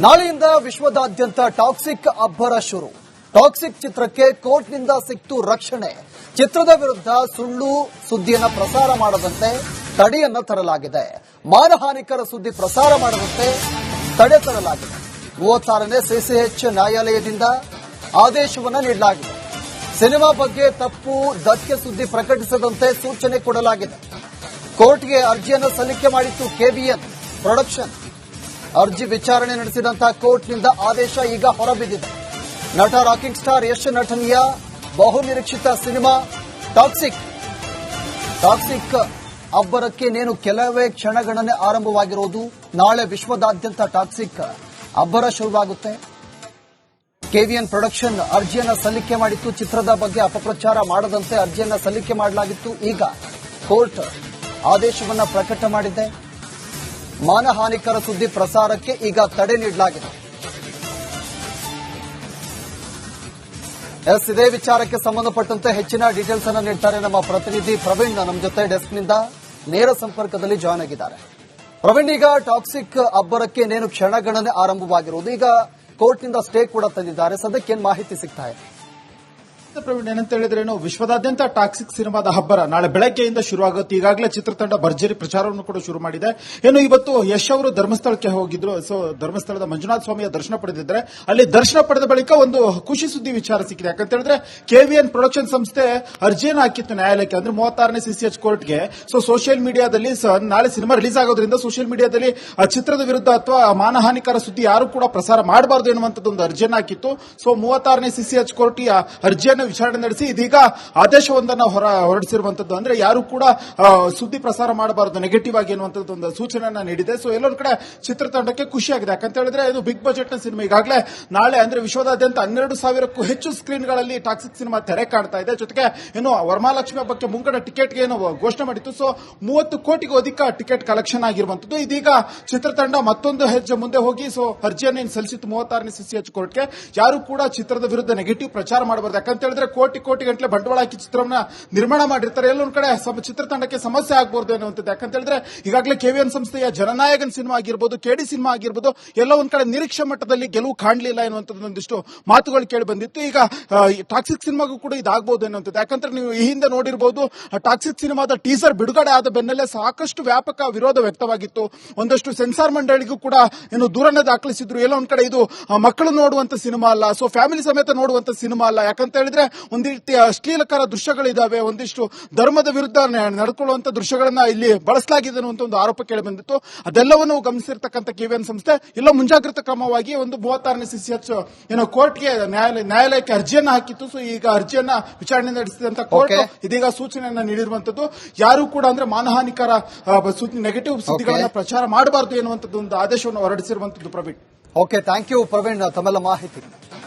ನಾಳೆಯಿಂದ ವಿಶ್ವದಾದ್ಯಂತ ಟಾಕ್ಸಿಕ್ ಅಬ್ಬರ ಶುರು. ಟಾಕ್ಸಿಕ್ ಚಿತ್ರಕ್ಕೆ ಕೋರ್ಟ್ನಿಂದ ಸಿಕ್ತು ರಕ್ಷಣೆ. ಚಿತ್ರದ ವಿರುದ್ಧ ಸುಳ್ಳು ಸುದ್ದಿಯನ್ನು ಪ್ರಸಾರ ಮಾಡದಂತೆ ತಡೆಯನ್ನ ತರಲಾಗಿದೆ. ಮಾನಹಾನಿಕರ ಸುದ್ದಿ ಪ್ರಸಾರ ಮಾಡದಂತೆ ತಡೆ ತರಲಾಗಿದೆ. 36ನೇ ಸಿಸಿಎಚ್ ನ್ಯಾಯಾಲಯದಿಂದ ಆದೇಶವನ್ನು ನೀಡಲಾಗಿದೆ. ಸಿನಿಮಾ ಬಗ್ಗೆ ತಪ್ಪು ಧಕ್ಕೆ ಸುದ್ದಿ ಪ್ರಕಟಿಸದಂತೆ ಸೂಚನೆ ಕೊಡಲಾಗಿದೆ. ಕೋರ್ಟ್ಗೆ ಅರ್ಜಿಯನ್ನು ಸಲ್ಲಿಕೆ ಮಾಡಿತ್ತು ಕೆವಿಎನ್ ಪ್ರೊಡಕ್ಷನ್. ಅರ್ಜಿ ವಿಚಾರಣೆ ನಡೆಸಿದಂತಹ ಕೋರ್ಟ್ನಿಂದ ಆದೇಶ ಈಗ ಹೊರಬಿದ್ದಿದೆ. ನಟ ರಾಕಿಂಗ್ ಸ್ಟಾರ್ ಯಶ್ ನಟನೆಯ ಬಹುನಿರೀಕ್ಷಿತ ಸಿನಿಮಾ ಟಾಕ್ಸಿಕ್ ಅಬ್ಬರಕ್ಕೆ ನೇನು ಕೆಲವೇ ಕ್ಷಣಗಣನೆ ಆರಂಭವಾಗಿರುವುದು. ನಾಳೆ ವಿಶ್ವದಾದ್ಯಂತ ಟಾಕ್ಸಿಕ್ ಅಬ್ಬರ ಶುರುವಾಗುತ್ತೆ. ಕೆವಿಎನ್ ಪ್ರೊಡಕ್ಷನ್ ಅರ್ಜಿಯನ್ನು ಸಲ್ಲಿಕೆ ಮಾಡಿತ್ತು. ಚಿತ್ರದ ಬಗ್ಗೆ ಅಪಪ್ರಚಾರ ಮಾಡದಂತೆ ಅರ್ಜಿಯನ್ನು ಸಲ್ಲಿಕೆ ಮಾಡಲಾಗಿತ್ತು. ಈಗ ಕೋರ್ಟ್ ಆದೇಶವನ್ನು ಪ್ರಕಟ ಮಾಡಿದೆ. ಮಾನಹಾನಿಕರ ಸುದ್ದಿ ಪ್ರಸಾರಕ್ಕೆ ಈಗ ತಡೆ ನೀಡಲಾಗಿದೆ. ಇದೇ ವಿಚಾರಕ್ಕೆ ಸಂಬಂಧಪಟ್ಟಂತೆ ಹೆಚ್ಚಿನ ಡೀಟೇಲ್ಸ್ ಅನ್ನು ನೀಡ್ತಾರೆ ನಮ್ಮ ಪ್ರತಿನಿಧಿ ಪ್ರವೀಣ್. ನಮ್ಮ ಜೊತೆ ಡೆಸ್ಕ್ನಿಂದ ನೇರ ಸಂಪರ್ಕದಲ್ಲಿ ಜಾಯ್ನ್ ಆಗಿದ್ದಾರೆ. ಪ್ರವೀಣ್, ಈಗ ಟಾಕ್ಸಿಕ್ ಅಬ್ಬರಕ್ಕೆ ನೇನು ಕ್ಷಣಗಣನೆ ಆರಂಭವಾಗಿರುವುದು. ಈಗ ಕೋರ್ಟ್ನಿಂದ ಸ್ಟೇ ಕೂಡ ತಂದಿದ್ದಾರೆ. ಸದ್ಯಕ್ಕೆ ಏನ್ ಮಾಹಿತಿ ಸಿಗ್ತಾ ಇದೆ? ಪ್ರವೀಣ್, ಏನಂತ ಹೇಳಿದ್ರೆ ವಿಶ್ವದಾದ್ಯಂತ ಟಾಕ್ಸಿಕ್ ಸಿನಿಮಾದ ಹಬ್ಬರ ನಾಳೆ ಬೆಳಗ್ಗೆಯಿಂದ ಶುರುವಾಗುತ್ತೆ. ಈಗಾಗಲೇ ಚಿತ್ರತಂಡ ಭರ್ಜರಿ ಪ್ರಚಾರವನ್ನು ಕೂಡ ಶುರು ಮಾಡಿದೆ. ಇವತ್ತು ಯಶ್ ಅವರು ಧರ್ಮಸ್ಥಳಕ್ಕೆ ಹೋಗಿದ್ರು. ಸೊ ಧರ್ಮಸ್ಥಳದ ಮಂಜುನಾಥ ಸ್ವಾಮಿಯ ದರ್ಶನ ಪಡೆದಿದ್ದಾರೆ. ಅಲ್ಲಿ ದರ್ಶನ ಪಡೆದ ಬಳಿಕ ಒಂದು ಖುಷಿ ಸುದ್ದಿ ವಿಚಾರ ಸಿಕ್ಕಿದೆ. ಯಾಕಂತ ಹೇಳಿದ್ರೆ ಕೆವಿಎನ್ ಪ್ರೊಡಕ್ಷನ್ ಸಂಸ್ಥೆ ಅರ್ಜಿಯನ್ನು ಹಾಕಿತ್ತು ನ್ಯಾಯಾಲಯಕ್ಕೆ, ಅಂದ್ರೆ 36ನೇ ಸಿಸಿಎಚ್ ಕೋರ್ಟ್ಗೆ. ಸೊ ಸೋಷಿಯಲ್ ಮೀಡಿಯಾದಲ್ಲಿ ನಾಳೆ ಸಿನಿಮಾ ರಿಲೀಸ್ ಆಗೋದ್ರಿಂದ ಸೋಷಿಯಲ್ ಮೀಡಿಯಾದಲ್ಲಿ ಆ ಚಿತ್ರದ ವಿರುದ್ಧ ಅಥವಾ ಮಾನಹಾನಿಕರ ಸುದ್ದಿ ಯಾರು ಕೂಡ ಪ್ರಸಾರ ಮಾಡಬಾರದು ಎನ್ನುವಂಥದ್ದು ಒಂದು ಅರ್ಜಿಯನ್ನು ಹಾಕಿತ್ತು. ಸೊ 36ನೇ ಸಿಸಿಎಚ್ ಕೋರ್ಟ್ ಈ ಅರ್ಜಿಯನ್ನು ವಿಚಾರಣೆ ನಡೆಸಿ ಇದೀಗ ಆದೇಶವೊಂದನ್ನು ಹೊರಡಿಸಿರುವಂತದ್ದು. ಅಂದ್ರೆ ಯಾರು ಕೂಡ ಸುದ್ದಿ ಪ್ರಸಾರ ಮಾಡಬಾರದು ನೆಗೆಟಿವ್ ಆಗಿ ಎನ್ನುವಂಥದ್ದು ಒಂದು ಸೂಚನೆಯನ್ನ ನೀಡಿದೆ. ಸೊ ಎಲ್ಲೊಂದು ಕಡೆ ಚಿತ್ರತಂಡಕ್ಕೆ ಖುಷಿಯಾಗಿದೆ. ಯಾಕಂತ ಹೇಳಿದ್ರೆ ಇದು ಬಿಗ್ ಬಜೆಟ್ ನ ಸಿನಿಮಾ. ಈಗಾಗಲೇ ನಾಳೆ ಅಂದ್ರೆ ವಿಶ್ವದಾದ್ಯಂತ 12,000ಕ್ಕೂ ಹೆಚ್ಚು ಸ್ಕ್ರೀನ್ಗಳಲ್ಲಿ ಟಾಕ್ಸಿಕ್ ಸಿನಿಮಾ ತೆರೆ ಕಾಣ್ತಾ ಇದೆ. ಜೊತೆಗೆ ವರಮಹಾಲಕ್ಷ್ಮಿ ಹಬ್ಬಕ್ಕೆ ಮುಂಗಡ ಟಿಕೆಟ್ಗೆ ಘೋಷಣೆ ಮಾಡಿತ್ತು. ಸೊ 30 ಕೋಟಿಗೂ ಅಧಿಕ ಟಿಕೆಟ್ ಕಲೆಕ್ಷನ್ ಆಗಿರುವಂತದ್ದು. ಇದೀಗ ಚಿತ್ರತಂಡ ಮತ್ತೊಂದು ಹೆಜ್ಜೆ ಮುಂದೆ ಹೋಗಿ ಸೊ ಅರ್ಜಿಯನ್ನು ಸಲ್ಲಿಸಿತ್ತು 36ನೇ ಸಿಸಿಎಚ್ ಕೋರ್ಟ್ಗೆ. ಯಾರು ಕೂಡ ಚಿತ್ರದ ವಿರುದ್ಧ ನೆಗೆಟಿವ್ ಪ್ರಚಾರ ಮಾಡಬಾರದು. ಯಾಕಂತ ಹೇಳಿದ್ರೆ ಕೋಟಿ ಗಂಟಲೆ ಬಂಡವಾಳ ಹಾಕಿ ಚಿತ್ರವನ್ನ ನಿರ್ಮಾಣ ಮಾಡಿರ್ತಾರೆ. ಎಲ್ಲೊಂದು ಕಡೆ ಚಿತ್ರತಂಡಕ್ಕೆ ಸಮಸ್ಯೆ ಆಗಬಹುದು ಅನ್ನುವಂಥದ್ದು. ಯಾಕಂತ ಹೇಳಿದ್ರೆ ಈಗಾಗಲೇ ಕೆವಿಎನ್ ಸಂಸ್ಥೆಯ ಜನನಾಯಕನ್ ಸಿನಿಮಾ ಆಗಿರ್ಬೋದು, ಕೆಡಿ ಸಿನಿಮಾ ಆಗಿರ್ಬೋದು, ಎಲ್ಲ ಒಂದ್ ಕಡೆ ನಿರೀಕ್ಷೆ ಮಟ್ಟದಲ್ಲಿ ಗೆಲುವು ಕಾಣಲಿಲ್ಲ ಎನ್ನುವಂಥದ್ದು ಒಂದಿಷ್ಟು ಮಾತುಗಳು ಕೇಳಿ ಬಂದಿತ್ತು. ಈಗ ಟಾಕ್ಸಿಕ್ ಸಿನಿಮಾಗೂ ಕೂಡ ಇದಾಗಬಹುದು ಎನ್ನುವಂಥದ್ದು. ಯಾಕಂದ್ರೆ ನೀವು ಈ ಹಿಂದೆ ನೋಡಿರಬಹುದು, ಟಾಕ್ಸಿಕ್ ಸಿನಿಮಾದ ಟೀಸರ್ ಬಿಡುಗಡೆ ಆದ ಬೆನ್ನಲ್ಲೇ ಸಾಕಷ್ಟು ವ್ಯಾಪಕ ವಿರೋಧ ವ್ಯಕ್ತವಾಗಿತ್ತು. ಒಂದಷ್ಟು ಸೆನ್ಸಾರ್ ಮಂಡಳಿಗೂ ಕೂಡ ದೂರನೇ ದಾಖಲಿಸಿದ್ರು. ಎಲ್ಲ ಒಂದ್ ಕಡೆ ಇದು ಮಕ್ಕಳು ನೋಡುವಂತ ಸಿನಿಮಾ ಅಲ್ಲ, ಸೊ ಫ್ಯಾಮಿಲಿ ಸಮೇತ ನೋಡುವಂತ ಸಿನಿಮಾ ಅಲ್ಲ. ಯಾಕಂತ ಹೇಳಿದ್ರೆ ಒಂದು ರೀತಿಯ ಅಶ್ಲೀಲಕರ ದೃಶ್ಯಗಳಿದಾವೆ, ಒಂದಿಷ್ಟು ಧರ್ಮದ ವಿರುದ್ಧ ನಡ್ಕೊಳ್ಳುವಂತ ದೃಶ್ಯಗಳನ್ನ ಇಲ್ಲಿ ಬಳಸಲಾಗಿದೆ ಅನ್ನುವಂತ ಒಂದು ಆರೋಪ ಕೇಳಿ ಬಂದಿತ್ತು. ಅದೆಲ್ಲವನ್ನು ಗಮನಿಸಿರ್ತಕ್ಕಂಥ ಕೆವಿಎನ್ ಸಂಸ್ಥೆ ಇಲ್ಲ ಮುಂಜಾಗ್ರತಾ ಕ್ರಮವಾಗಿ ಒಂದು 36ನೇ ಸಿಸಿಎಚ್ ಕೋರ್ಟ್ಗೆ ನ್ಯಾಯಾಲಯಕ್ಕೆ ಅರ್ಜಿಯನ್ನ ಹಾಕಿತ್ತು. ಸೊ ಈಗ ಅರ್ಜಿಯನ್ನ ವಿಚಾರಣೆ ನಡೆಸಿದಂತ ಕೋರ್ಟ್ ಇದೀಗ ಸೂಚನೆಯನ್ನ ನೀಡಿರುವಂತದ್ದು. ಯಾರು ಕೂಡ ಅಂದ್ರೆ ಮಾನಹಾನಿಕರ ನೆಗೆಟಿವ್ ಸುದ್ದಿಗಳನ್ನ ಪ್ರಚಾರ ಮಾಡಬಾರದು ಎನ್ನುವಂಥದ್ದು ಒಂದು ಆದೇಶವನ್ನು ಹೊರಡಿಸಿರುವಂತದ್ದು. Praveen, okay, thank you Praveen ತಮ್ಮೆಲ್ಲ ಮಾಹಿತಿ.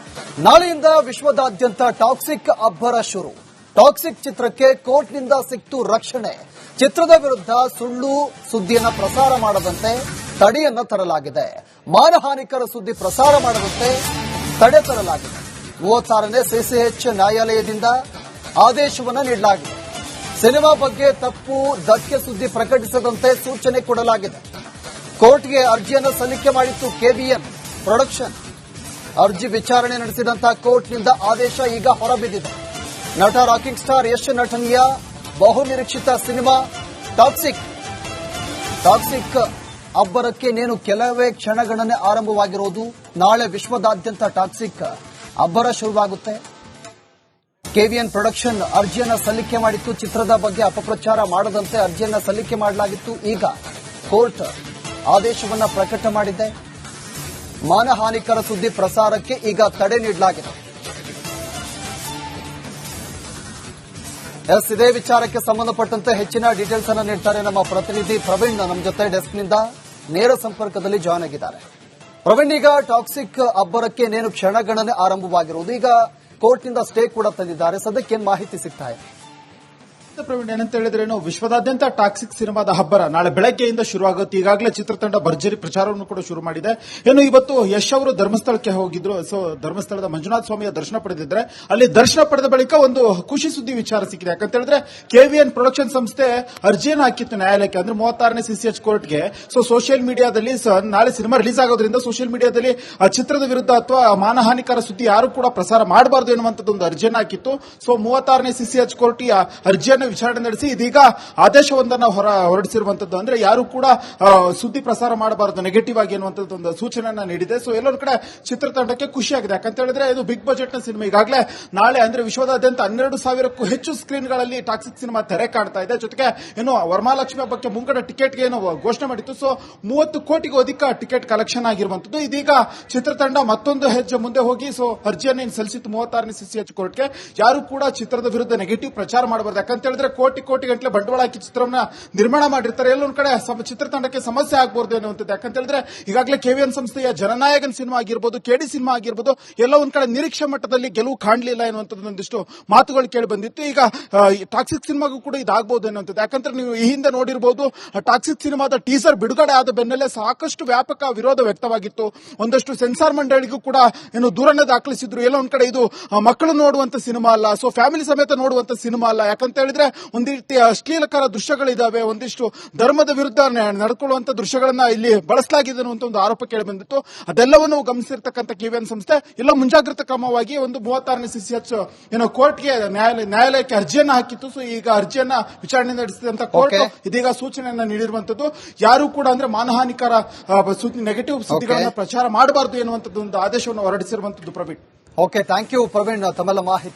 ನಾಳೆಯಿಂದ ವಿಶ್ವದಾದ್ಯಂತ ಟಾಕ್ಸಿಕ್ ಅಬ್ಬರ ಶುರು. ಟಾಕ್ಸಿಕ್ ಚಿತ್ರಕ್ಕೆ ಕೋರ್ಟ್ನಿಂದ ಸಿಕ್ತು ರಕ್ಷಣೆ. ಚಿತ್ರದ ವಿರುದ್ಧ ಸುಳ್ಳು ಸುದ್ದಿಯನ್ನು ಪ್ರಸಾರ ಮಾಡದಂತೆ ತಡೆಯನ್ನ ತರಲಾಗಿದೆ. ಮಾನಹಾನಿಕರ ಸುದ್ದಿ ಪ್ರಸಾರ ಮಾಡದಂತೆ ತಡೆ ತರಲಾಗಿದೆ. 36ನೇ ಸಿಸಿಎಚ್ ನ್ಯಾಯಾಲಯದಿಂದ ಆದೇಶವನ್ನು ನೀಡಲಾಗಿದೆ. ಸಿನಿಮಾ ಬಗ್ಗೆ ತಪ್ಪು ಧಕ್ಕೆ ಸುದ್ದಿ ಪ್ರಕಟಿಸದಂತೆ ಸೂಚನೆ ಕೊಡಲಾಗಿದೆ. ಕೋರ್ಟ್ಗೆ ಅರ್ಜಿಯನ್ನು ಸಲ್ಲಿಕೆ ಮಾಡಿತ್ತು ಕೆವಿಎನ್ ಪ್ರೊಡಕ್ಷನ್. ಅರ್ಜಿ ವಿಚಾರಣೆ ನಡೆಸಿದಂತಹ ಕೋರ್ಟ್ನಿಂದ ಆದೇಶ ಈಗ ಹೊರಬಿದ್ದಿದೆ. ನಟ ರಾಕಿಂಗ್ ಸ್ಟಾರ್ ಯಶ್ ನಟನೆಯ ಬಹುನಿರೀಕ್ಷಿತ ಸಿನಿಮಾ ಟಾಕ್ಸಿಕ್ ಅಬ್ಬರಕ್ಕೆ ನೇನು ಕೆಲವೇ ಕ್ಷಣಗಣನೆ ಆರಂಭವಾಗಿರುವುದು. ನಾಳೆ ವಿಶ್ವದಾದ್ಯಂತ ಟಾಕ್ಸಿಕ್ ಅಬ್ಬರ ಶುರುವಾಗುತ್ತೆ. ಕೆವಿಎನ್ ಪ್ರೊಡಕ್ಷನ್ ಅರ್ಜಿಯನ್ನು ಸಲ್ಲಿಕೆ ಮಾಡಿತ್ತು. ಚಿತ್ರದ ಬಗ್ಗೆ ಅಪಪ್ರಚಾರ ಮಾಡದಂತೆ ಅರ್ಜಿಯನ್ನು ಸಲ್ಲಿಕೆ ಮಾಡಲಾಗಿತ್ತು. ಈಗ ಕೋರ್ಟ್ ಆದೇಶವನ್ನು ಪ್ರಕಟ ಮಾಡಿದೆ. ಮಾನಹಾನಿಕರ ಸುದ್ದಿ ಪ್ರಸಾರಕ್ಕೆ ಈಗ ತಡೆ ನೀಡಲಾಗಿದೆ. ಇದೇ ವಿಚಾರಕ್ಕೆ ಸಂಬಂಧಪಟ್ಟಂತೆ ಹೆಚ್ಚಿನ ಡೀಟೇಲ್ಸ್ ಅನ್ನು ನೀಡ್ತಾರೆ ನಮ್ಮ ಪ್ರತಿನಿಧಿ ಪ್ರವೀಣ್. ನಮ್ಮ ಜೊತೆ ಡೆಸ್ಕ್ನಿಂದ ನೇರ ಸಂಪರ್ಕದಲ್ಲಿ ಜಾಯ್ನ್ ಆಗಿದ್ದಾರೆ. ಪ್ರವೀಣ್, ಈಗ ಟಾಕ್ಸಿಕ್ ಅಬ್ಬರಕ್ಕೆ ನೇನು ಕ್ಷಣಗಣನೆ ಆರಂಭವಾಗಿರುವುದು. ಈಗ ಕೋರ್ಟ್ನಿಂದ ಸ್ಟೇ ಕೂಡ ತಂದಿದ್ದಾರೆ. ಸದ್ಯಕ್ಕೆ ಏನ್ ಮಾಹಿತಿ ಸಿಗ್ತಾ ಇದೆ? ಪ್ರವೀಣ್ ಏನಂತ ಹೇಳಿದ್ರೆ ವಿಶ್ವದಾದ್ಯಂತ ಟಾಕ್ಸಿಕ್ ಸಿನಿಮಾದ ಹಬ್ಬರ ನಾಳೆ ಬೆಳಗ್ಗೆಯಿಂದ ಶುರುವಾಗುತ್ತೆ. ಈಗಾಗಲೇ ಚಿತ್ರತಂಡ ಭರ್ಜರಿ ಪ್ರಚಾರವನ್ನು ಕೂಡ ಶುರು ಮಾಡಿದೆ. ಇವತ್ತು ಯಶ್ ಅವರು ಧರ್ಮಸ್ಥಳಕ್ಕೆ ಹೋಗಿದ್ರು. ಸೊ ಧರ್ಮಸ್ಥಳದ ಮಂಜುನಾಥ ಸ್ವಾಮಿಯ ದರ್ಶನ ಪಡೆದಿದ್ರೆ ಅಲ್ಲಿ ದರ್ಶನ ಪಡೆದ ಬಳಿಕ ಒಂದು ಖುಷಿ ಸುದ್ದಿ ವಿಚಾರ ಸಿಕ್ಕಿದೆ. ಯಾಕಂತ ಹೇಳಿದ್ರೆ KVN ಪ್ರೊಡಕ್ಷನ್ ಸಂಸ್ಥೆ ಅರ್ಜಿಯನ್ನು ಹಾಕಿತ್ತು ನ್ಯಾಯಾಲಯಕ್ಕೆ, ಅಂದ್ರೆ 36ನೇ CCH ಕೋರ್ಟ್ಗೆ. ಸೊ ಸೋಷಿಯಲ್ ಮೀಡಿಯಾದಲ್ಲಿ ನಾಳೆ ಸಿನಿಮಾ ರಿಲೀಸ್ ಆಗೋದ್ರಿಂದ ಸೋಷಿಯಲ್ ಮೀಡಿಯಾದಲ್ಲಿ ಆ ಚಿತ್ರದ ವಿರುದ್ಧ ಅಥವಾ ಮಾನಹಾನಿಕರ ಸುದ್ದಿ ಯಾರು ಕೂಡ ಪ್ರಸಾರ ಮಾಡಬಾರದು ಎನ್ನುವಂತದ್ದು ಒಂದು ಅರ್ಜಿಯನ್ನು ಹಾಕಿತ್ತು. ಸೊ 36ನೇ CCH ಕೋರ್ಟ್ ಈ ಅರ್ಜಿಯನ್ನು ವಿಚಾರಣೆ ನಡೆಸಿ ಇದೀಗ ಆದೇಶವೊಂದನ್ನು ಹೊರಡಿಸಿರುವಂತದ್ದು. ಅಂದ್ರೆ ಯಾರು ಕೂಡ ಸುದ್ದಿ ಪ್ರಸಾರ ಮಾಡಬಾರದು ನೆಗೆಟಿವ್ ಆಗಿ ಎನ್ನುವಂತದ್ದು ಒಂದು ಸೂಚನೆಯನ್ನ ನೀಡಿದೆ. ಸೊ ಎಲ್ಲೊಂದು ಕಡೆ ಚಿತ್ರತಂಡಕ್ಕೆ ಖುಷಿಯಾಗಿದೆ. ಯಾಕಂತ ಹೇಳಿದ್ರೆ ಇದು ಬಿಗ್ ಬಜೆಟ್ ನ ಸಿನಿಮಾ. ಈಗಾಗಲೇ ನಾಳೆ ಅಂದ್ರೆ ವಿಶ್ವದಾದ್ಯಂತ 12,000ಕ್ಕೂ ಹೆಚ್ಚು ಸ್ಕ್ರೀನ್ಗಳಲ್ಲಿ ಟಾಕ್ಸಿಕ್ ಸಿನಿಮಾ ತೆರೆ ಕಾಣ್ತಾ ಇದೆ. ಜೊತೆಗೆ ವರಮಹಾಲಕ್ಷ್ಮಿ ಹಬ್ಬಕ್ಕೆ ಮುಂಗಡ ಟಿಕೆಟ್ಗೆ ಘೋಷಣೆ ಮಾಡಿತ್ತು. ಸೊ 30 ಕೋಟಿಗೂ ಅಧಿಕ ಟಿಕೆಟ್ ಕಲೆಕ್ಷನ್ ಆಗಿರುವಂತದ್ದು. ಇದೀಗ ಚಿತ್ರತಂಡ ಮತ್ತೊಂದು ಹೆಜ್ಜೆ ಮುಂದೆ ಹೋಗಿ ಸೊ ಅರ್ಜಿಯನ್ನು ಸಲ್ಲಿಸಿತ್ತು 36ನೇ CCH ಕೋರ್ಟ್ಗೆ. ಯಾರು ಕೂಡ ಚಿತ್ರದ ವಿರುದ್ಧ ನೆಗೆಟಿವ್ ಪ್ರಚಾರ ಮಾಡಬಾರದು. ಯಾಕಂತ ಹೇಳಿದ್ರೆ ಕೋಟಿ ಗಂಟಲೆ ಬಂಡವಾಳ ಹಾಕಿ ಚಿತ್ರವನ್ನ ನಿರ್ಮಾಣ ಮಾಡಿರ್ತಾರೆ. ಎಲ್ಲೊಂದು ಕಡೆ ಚಿತ್ರತಂಡಕ್ಕೆ ಸಮಸ್ಯೆ ಆಗಬಹುದು ಎನ್ನುವಂಥದ್ದು. ಯಾಕಂತ ಹೇಳಿದ್ರೆ ಈಗಾಗಲೇ KVN ಸಂಸ್ಥೆಯ ಜನನಾಯಕನ್ ಸಿನಿಮಾ ಆಗಿರ್ಬೋದು, KD ಸಿನಿಮಾ ಆಗಿರ್ಬೋದು, ಎಲ್ಲ ಒಂದ್ ಕಡೆ ನಿರೀಕ್ಷೆ ಮಟ್ಟದಲ್ಲಿ ಗೆಲುವು ಕಾಣಲಿಲ್ಲ ಎನ್ನುವಂಥದ್ದು ಒಂದಿಷ್ಟು ಮಾತುಗಳು ಕೇಳಿ ಬಂದಿತ್ತು. ಈಗ ಟಾಕ್ಸಿಕ್ ಸಿನಿಮಾಗೂ ಕೂಡ ಇದಾಗಬಹುದು ಎನ್ನುವಂಥದ್ದು. ಯಾಕಂದ್ರೆ ನೀವು ಈ ಹಿಂದೆ ನೋಡಿರಬಹುದು ಟಾಕ್ಸಿಕ್ ಸಿನಿಮಾದ ಟೀಸರ್ ಬಿಡುಗಡೆ ಆದ ಬೆನ್ನಲ್ಲೇ ಸಾಕಷ್ಟು ವ್ಯಾಪಕ ವಿರೋಧ ವ್ಯಕ್ತವಾಗಿತ್ತು. ಒಂದಷ್ಟು ಸೆನ್ಸಾರ್ ಮಂಡಳಿಗೂ ಕೂಡ ದೂರನ್ನೇ ದಾಖಲಿಸಿದ್ರು. ಎಲ್ಲ ಒಂದ್ ಕಡೆ ಇದು ಮಕ್ಕಳು ನೋಡುವಂತ ಸಿನಿಮಾ ಅಲ್ಲ, ಸೊ ಫ್ಯಾಮಿಲಿ ಸಮೇತ ನೋಡುವಂತ ಸಿನಿಮಾ ಅಲ್ಲ. ಯಾಕಂತ ಹೇಳಿದ್ರೆ ಒಂದು ರೀತಿಯ ಅಶ್ಲೀಲಕರ ದೃಶ್ಯಗಳಿದಾವೆ, ಒಂದಿಷ್ಟು ಧರ್ಮದ ವಿರುದ್ಧ ನಡ್ಕೊಳ್ಳುವಂತ ದೃಶ್ಯಗಳನ್ನ ಇಲ್ಲಿ ಬಳಸಲಾಗಿದೆ ಅನ್ನುವಂತ ಒಂದು ಆರೋಪ ಕೇಳಿ ಬಂದಿತ್ತು. ಅದೆಲ್ಲವನ್ನು ಗಮನಿಸಿರ್ತಕ್ಕಂಥ KVN ಸಂಸ್ಥೆ ಎಲ್ಲ ಮುಂಜಾಗ್ರತಾ ಕ್ರಮವಾಗಿ ಒಂದು 36ನೇ CCH ಕೋರ್ಟ್ಗೆ ನ್ಯಾಯಾಲಯಕ್ಕೆ ಅರ್ಜಿಯನ್ನ ಹಾಕಿತ್ತು. ಸೊ ಈಗ ಅರ್ಜಿಯನ್ನ ವಿಚಾರಣೆ ನಡೆಸಿದಂತ ಕೋರ್ಟ್ ಇದೀಗ ಸೂಚನೆಯನ್ನ ನೀಡಿರುವಂತದ್ದು. ಯಾರು ಕೂಡ ಅಂದ್ರೆ ಮಾನಹಾನಿಕರ ನೆಗೆಟಿವ್ ಸುದ್ದಿಗಳನ್ನ ಪ್ರಚಾರ ಮಾಡಬಾರದು ಎನ್ನುವಂತದ್ದು ಒಂದು ಆದೇಶವನ್ನು ಹೊರಡಿಸಿರುವಂತದ್ದು. Praveen, okay, thank you Praveen ತಮ್ಮೆಲ್ಲ ಮಾಹಿತಿ.